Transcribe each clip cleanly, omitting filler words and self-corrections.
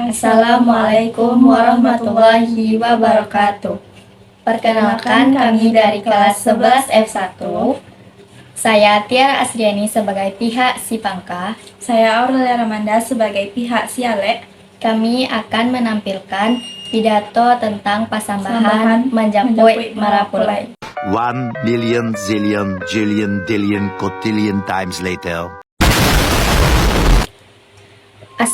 Assalamualaikum warahmatullahi wabarakatuh. Perkenalkan, kami dari kelas 11 F1. Saya Tiara Asriani sebagai pihak si Pangka. Saya Aurelia Ramanda sebagai pihak si Ale. Kami akan menampilkan pidato tentang pasambahan menjapoi marapulai. 1 million zillion jillion dillion cotillion times later.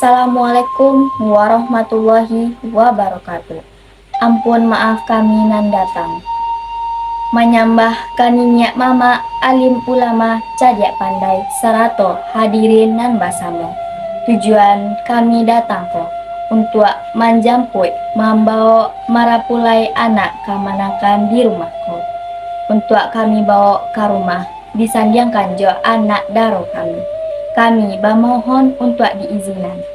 Assalamualaikum warahmatullahi wabarakatuh. Ampun maaf kami nan datang. Menyambah kaninya mama alim ulama cajak pandai sarato hadirin nan basamo. Tujuan kami datang ko untuk manjampui membawa marapulai anak kamanakan di rumahku. Untuk kami bawa ke rumah disandiangkan jo anak daro kami. Kami memohon untuk diizinan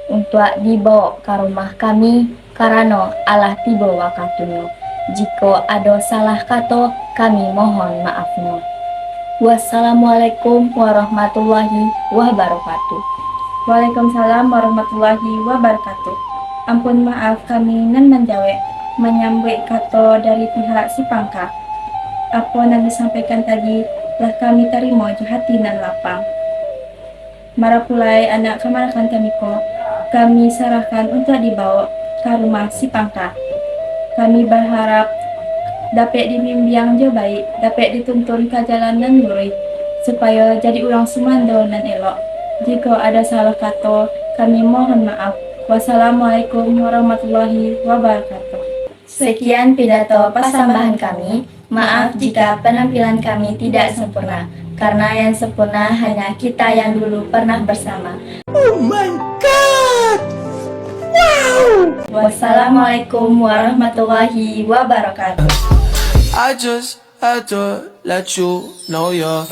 untuk dibawa ke rumah kami karena Allah tiba wakatunya. Jika ada salah kata, kami mohon maafnya. Wassalamualaikum warahmatullahi wabarakatuh. Waalaikumsalam warahmatullahi wabarakatuh. Ampun maaf kami nan menjawab menyambut kata dari pihak si Pangka. Apa yang disampaikan tadi telah kami terima jo hati nan lapang. Marapulai anak kemanakan kami serahkan untuk dibawa ke rumah si Pangka. Kami berharap dapat dimimbiang jo baik, dapat dituntun ke jalan nan lurus supaya jadi orang sumando nan elok. Jika ada salah kata, kami mohon maaf. Wassalamualaikum warahmatullahi wabarakatuh. Sekian pidato pasambahan kami. Maaf jika penampilan kami tidak sempurna, karena yang sempurna hanya kita yang dulu pernah bersama. Oh my god! Wow! Wassalamualaikum warahmatullahi wabarakatuh. I just had to let you know you're